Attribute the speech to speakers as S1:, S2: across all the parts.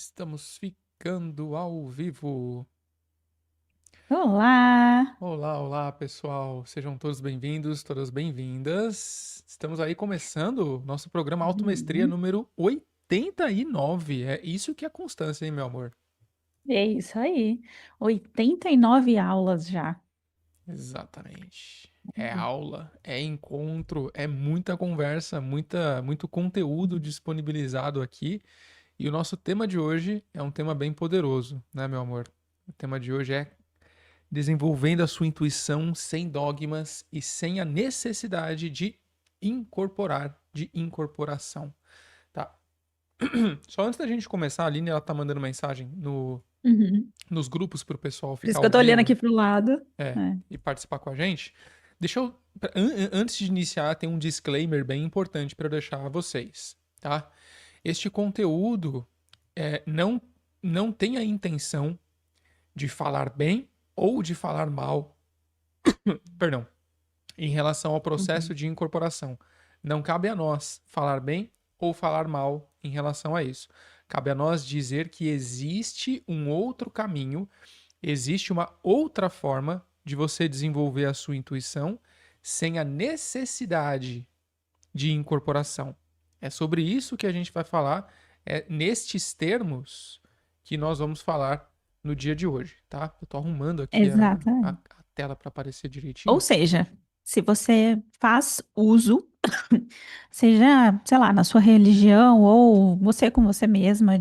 S1: Estamos ficando ao vivo.
S2: Olá!
S1: Olá, olá, pessoal. Sejam todos bem-vindos, todas bem-vindas. Estamos aí começando o nosso programa Automestria
S2: Uhum.
S1: número 89. É isso que é constância, hein, meu amor?
S2: É isso aí. 89 aulas já.
S1: Exatamente. É
S2: Uhum.
S1: aula, é encontro, é muita conversa, muito conteúdo disponibilizado aqui. E o nosso tema de hoje é um tema bem poderoso, né, meu amor? O tema de hoje é desenvolvendo a sua intuição sem dogmas e sem a necessidade de incorporar, de incorporação, tá? Só antes da gente começar, a Aline, ela tá mandando mensagem
S2: Uhum.
S1: nos grupos pro pessoal
S2: Por
S1: ficar
S2: isso que
S1: ao
S2: eu tô olhando
S1: vivo,
S2: aqui pro lado.
S1: é,
S2: É.
S1: e participar com a gente. Deixa eu, antes de iniciar, tem um disclaimer bem importante para eu deixar a vocês, tá? Este conteúdo não tem a intenção de falar bem ou de falar mal, perdão, em relação ao processo
S2: Uhum.
S1: de incorporação. Não cabe a nós falar bem ou falar mal em relação a isso. Cabe a nós dizer que existe um outro caminho, existe uma outra forma de você desenvolver a sua intuição sem a necessidade de incorporação. É sobre isso que a gente vai falar, é nestes termos que nós vamos falar no dia de hoje, tá? Eu tô arrumando aqui a
S2: Exatamente.
S1: tela para aparecer
S2: Ou
S1: direitinho.
S2: seja, se você faz uso, seja, sei lá, na sua religião ou você com você mesma,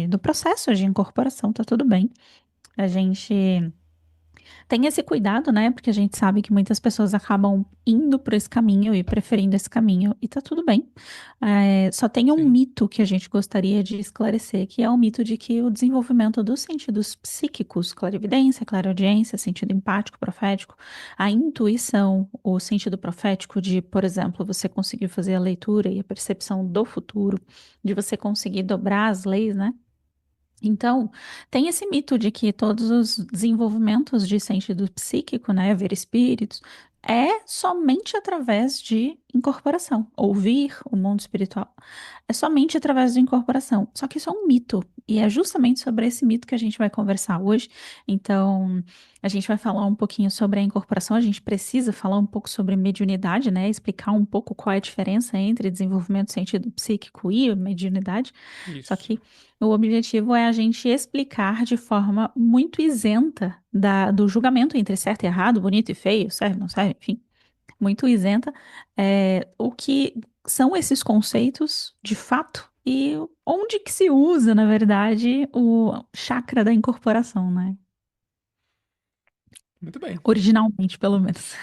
S2: do processo de incorporação, tá tudo bem. A gente tem esse cuidado, né? Porque a gente sabe que muitas pessoas acabam indo por esse caminho e preferindo esse caminho, e tá tudo bem. Só tem um
S1: Sim.
S2: mito que a gente gostaria de esclarecer, que é o mito de que o desenvolvimento dos sentidos psíquicos, clarividência, clareaudiência, sentido empático, profético, a intuição, o sentido profético de, por exemplo, você conseguir fazer a leitura e a percepção do futuro, de você conseguir dobrar as leis, né? Então, tem esse mito de que todos os desenvolvimentos de sentido psíquico, né, ver espíritos, é somente através de incorporação. Ouvir o mundo espiritual é somente através de incorporação. Só que isso é um mito. E é justamente sobre esse mito que a gente vai conversar hoje. Então, a gente vai falar um pouquinho sobre a incorporação. A gente precisa falar um pouco sobre mediunidade, né? Explicar um pouco qual é a diferença entre desenvolvimento do sentido psíquico e mediunidade. Só
S1: Isso.
S2: que o objetivo é a gente explicar de forma muito isenta do julgamento entre certo e errado, bonito e feio, serve, não serve, enfim, muito isenta, o que são esses conceitos de fato e onde que se usa, na verdade, o chakra da incorporação, né?
S1: Muito bem.
S2: Originalmente, pelo menos.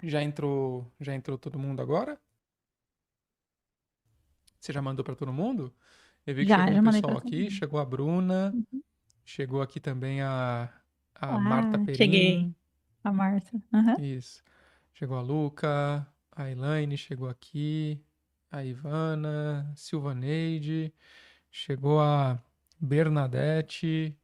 S1: Já entrou todo mundo agora? Você já mandou para todo mundo? Eu vi que chegou um
S2: Já mandei
S1: pessoal
S2: para todo
S1: aqui,
S2: mundo.
S1: chegou a Bruna,
S2: Uhum.
S1: chegou aqui também a Marta
S2: Ah, cheguei.
S1: Perim,
S2: A Marta. Aham.
S1: isso. Chegou a Luca, a Elaine chegou aqui, a Ivana, Silvaneide, chegou a Bernadette,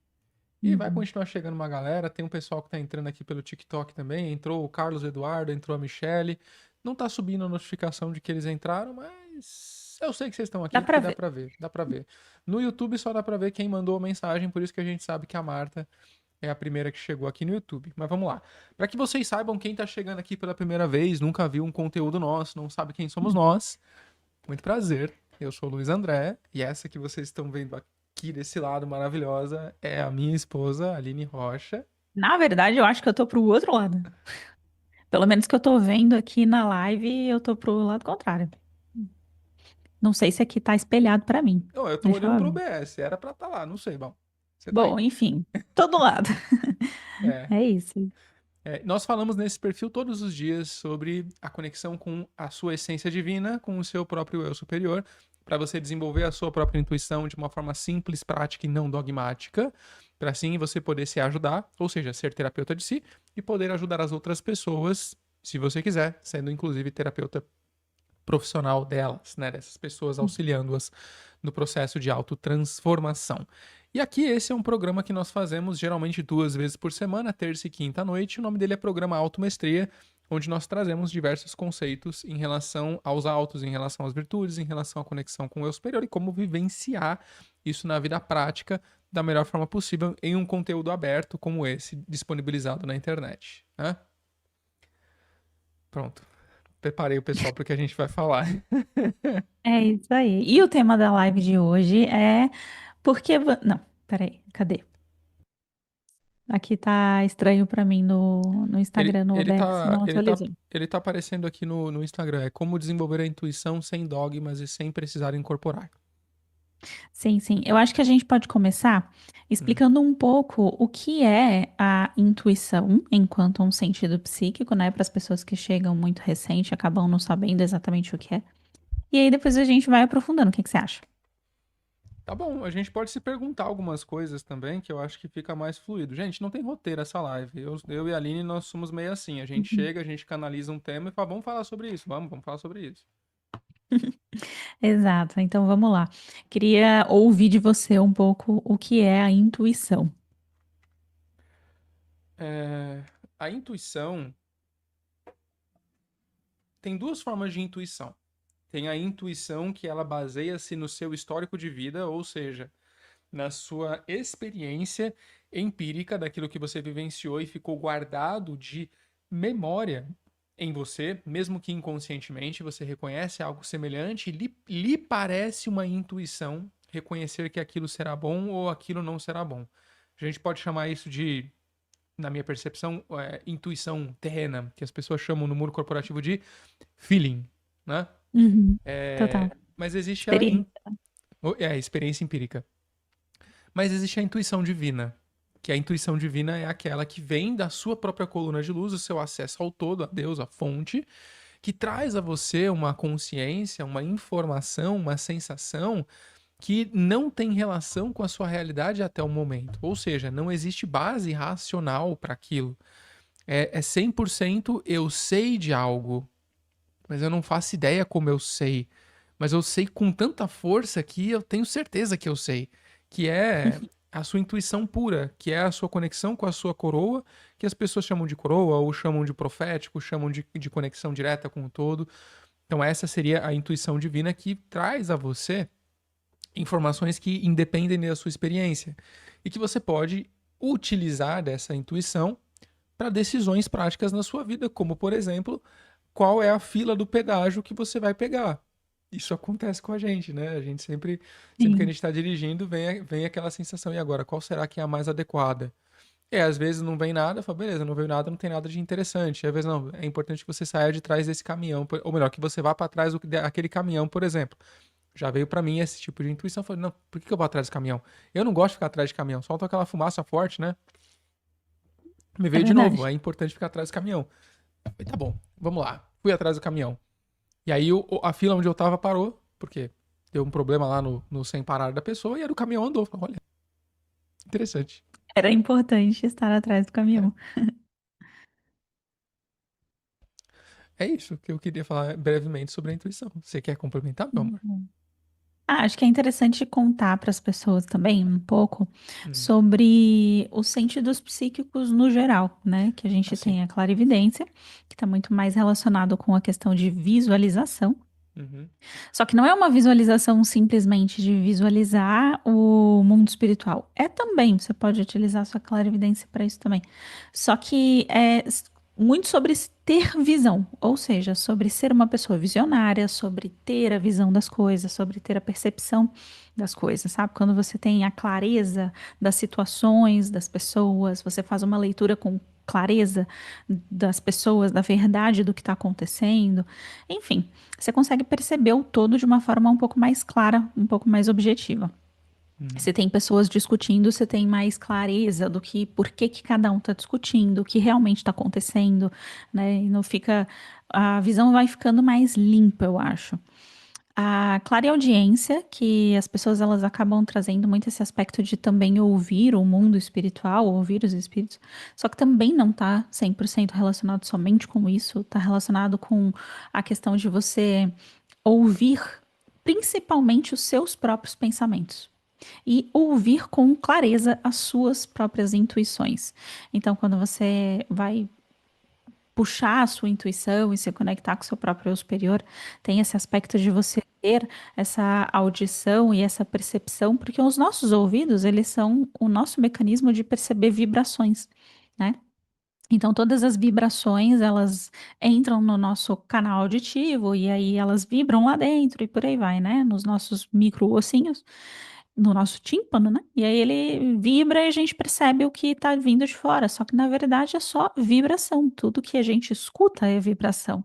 S1: e vai
S2: Uhum.
S1: continuar chegando uma galera. Tem um pessoal que tá entrando aqui pelo TikTok também. Entrou o Carlos Eduardo, entrou a Michele. Não tá subindo a notificação de que eles entraram, mas eu sei que vocês estão
S2: Dá
S1: aqui porque
S2: pra
S1: dá
S2: ver.
S1: pra ver, dá pra ver. No YouTube só dá pra ver quem mandou a mensagem, por isso que a gente sabe que a Marta é a primeira que chegou aqui no YouTube. Mas vamos lá. Para que vocês saibam quem tá chegando aqui pela primeira vez, nunca viu um conteúdo nosso, não sabe quem somos nós, muito prazer. Eu sou o Luiz André e essa que vocês estão vendo aqui desse lado maravilhosa é a minha esposa, Aline Rocha.
S2: Na verdade, eu acho que eu tô pro outro lado. Pelo menos que eu tô vendo aqui na live, eu tô pro lado contrário. Não sei se aqui tá espelhado pra mim.
S1: Não, eu tô
S2: Deixa
S1: olhando
S2: eu
S1: pro
S2: ver.
S1: OBS, era pra estar lá, não sei, bom. Você tá aí.
S2: Bom, enfim, todo lado.
S1: É,
S2: É isso.
S1: nós falamos nesse perfil todos os dias sobre a conexão com a sua essência divina, com o seu próprio eu superior, para você desenvolver a sua própria intuição de uma forma simples, prática e não dogmática, para assim você poder se ajudar, ou seja, ser terapeuta de si e poder ajudar as outras pessoas, se você quiser, sendo inclusive terapeuta profissional delas, né, dessas pessoas, auxiliando-as no processo de autotransformação. E aqui esse é um programa que nós fazemos geralmente 2 vezes por semana, terça e quinta à noite. O nome dele é Programa Automestria, onde nós trazemos diversos conceitos em relação aos autos, em relação às virtudes, em relação à conexão com o eu superior e como vivenciar isso na vida prática da melhor forma possível em um conteúdo aberto como esse, disponibilizado na internet, né? Pronto. Preparei o pessoal para o que a gente vai falar.
S2: É isso aí. E o tema da live de hoje é Não, peraí, cadê? Aqui tá estranho pra mim no
S1: Ele,
S2: Instagram, no
S1: ele
S2: OBS,
S1: tá,
S2: não
S1: ele tá,
S2: atualizou.
S1: ele tá aparecendo aqui no Instagram. É como desenvolver a intuição sem dogmas e sem precisar incorporar.
S2: Sim, sim. Eu acho que a gente pode começar
S1: Hum.
S2: explicando um pouco o que é a intuição enquanto um sentido psíquico, né? Para as pessoas que chegam muito recente, acabam não sabendo exatamente o que é. E aí depois a gente vai aprofundando. O que que você acha?
S1: Tá bom, a gente pode se perguntar algumas coisas também, que eu acho que fica mais fluido. Gente, não tem roteiro essa live. Eu e a Aline, nós somos meio assim. A gente
S2: Uhum.
S1: chega, a gente canaliza um tema e fala, vamos falar sobre isso, vamos falar sobre isso.
S2: Exato. Então vamos lá. Queria ouvir de você um pouco o que é a intuição.
S1: É, a intuição tem duas formas de intuição. Tem a intuição que ela baseia-se no seu histórico de vida, ou seja, na sua experiência empírica daquilo que você vivenciou e ficou guardado de memória em você, mesmo que inconscientemente, você reconhece algo semelhante e lhe parece uma intuição reconhecer que aquilo será bom ou aquilo não será bom. A gente pode chamar isso de, na minha percepção, intuição terrena, que as pessoas chamam no mundo corporativo de feeling, né?
S2: Uhum. Total.
S1: Mas existe
S2: Experiência.
S1: a experiência empírica. Mas existe a intuição divina, que a intuição divina é aquela que vem da sua própria coluna de luz, o seu acesso ao todo, a Deus, a fonte, que traz a você uma consciência, uma informação, uma sensação que não tem relação com a sua realidade até o momento. Ou seja, não existe base racional para aquilo. É 100% eu sei de algo, mas eu não faço ideia como eu sei. Mas eu sei com tanta força que eu tenho certeza que eu sei. Que é a sua intuição pura, que é a sua conexão com a sua coroa, que as pessoas chamam de coroa, ou chamam de profético, chamam de conexão direta com o todo. Então, essa seria a intuição divina que traz a você informações que independem da sua experiência. E que você pode utilizar dessa intuição para decisões práticas na sua vida, como, por exemplo, qual é a fila do pedágio que você vai pegar. Isso acontece com a gente, né? A gente sempre que a
S2: Sim.
S1: gente está dirigindo, vem aquela sensação, e agora, qual será que é a mais adequada? É, às vezes não vem nada, fala, beleza, não veio nada, não tem nada de interessante. Às vezes não, é importante que você saia de trás desse caminhão, ou melhor, que você vá para trás daquele caminhão, por exemplo. Já veio para mim esse tipo de intuição, eu falei, não, por que eu vou atrás desse caminhão? Eu não gosto de ficar atrás de caminhão, solta aquela fumaça forte, né? Me
S2: É
S1: veio de novo,
S2: verdade.
S1: é importante ficar atrás do caminhão. Eu falei, tá bom, vamos lá. Fui atrás do caminhão. E aí a fila onde eu tava parou, porque deu um problema lá no sem parar da pessoa e aí o caminhão andou. Falei, olha, interessante.
S2: Era importante estar atrás do
S1: É,
S2: caminhão.
S1: é isso que eu queria falar brevemente sobre a intuição. Você quer complementar, meu amor?
S2: Uhum. Acho que é interessante contar para as pessoas também um pouco
S1: Hum,
S2: sobre os sentidos psíquicos no geral, né? Que a gente
S1: assim.
S2: tem a clarividência, que está muito mais relacionado com a questão de visualização.
S1: Uhum,
S2: Só que não é uma visualização simplesmente de visualizar o mundo espiritual. É também, você pode utilizar a sua clarividência para isso também. Só que é muito sobre ter visão, ou seja, sobre ser uma pessoa visionária, sobre ter a visão das coisas, sobre ter a percepção das coisas, sabe? Quando você tem a clareza das situações, das pessoas, você faz uma leitura com clareza das pessoas, da verdade do que está acontecendo, enfim. Você consegue perceber o todo de uma forma um pouco mais clara, um pouco mais objetiva.
S1: uhum,
S2: Se tem pessoas discutindo, você tem mais clareza do que por que que cada um está discutindo, o que realmente está acontecendo, né? E não fica, a visão vai ficando mais limpa, eu acho. A clareaudiência, que as pessoas elas acabam trazendo muito esse aspecto de também ouvir o mundo espiritual, ouvir os espíritos, só que também não está 100% relacionado somente com isso, está relacionado com a questão de você ouvir principalmente os seus próprios pensamentos e ouvir com clareza as suas próprias intuições. Então, quando você vai puxar a sua intuição e se conectar com o seu próprio eu superior, tem esse aspecto de você ter essa audição e essa percepção, porque os nossos ouvidos, eles são o nosso mecanismo de perceber vibrações, né? Então, todas as vibrações, elas entram no nosso canal auditivo e aí elas vibram lá dentro e por aí vai, né? Nos nossos micro-ossinhos, no nosso tímpano, né? E aí ele vibra e a gente percebe o que está vindo de fora. Só que, na verdade, é só vibração. Tudo que a gente escuta é vibração.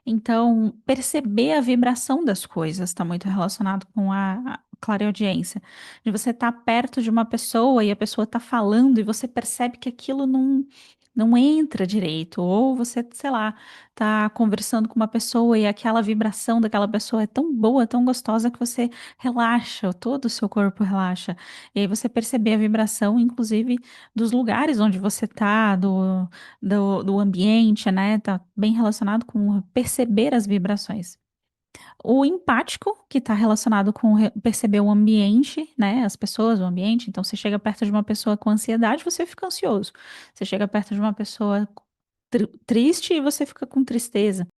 S2: Então, perceber a vibração das coisas está muito relacionado com a clareaudiência. De você estar perto de uma pessoa e a pessoa está falando e você percebe que aquilo não entra direito. Ou você, sei lá, está conversando com uma pessoa e aquela vibração daquela pessoa é tão boa, tão gostosa que você relaxa, todo o seu corpo relaxa. E aí você perceber a vibração, inclusive, dos lugares onde você está, do ambiente, né? Tá bem relacionado com perceber as vibrações. O empático, que está relacionado com perceber o ambiente, né? As pessoas, o ambiente. Então, você chega perto de uma pessoa com ansiedade, você fica ansioso. Você chega perto de uma pessoa triste e você fica com tristeza.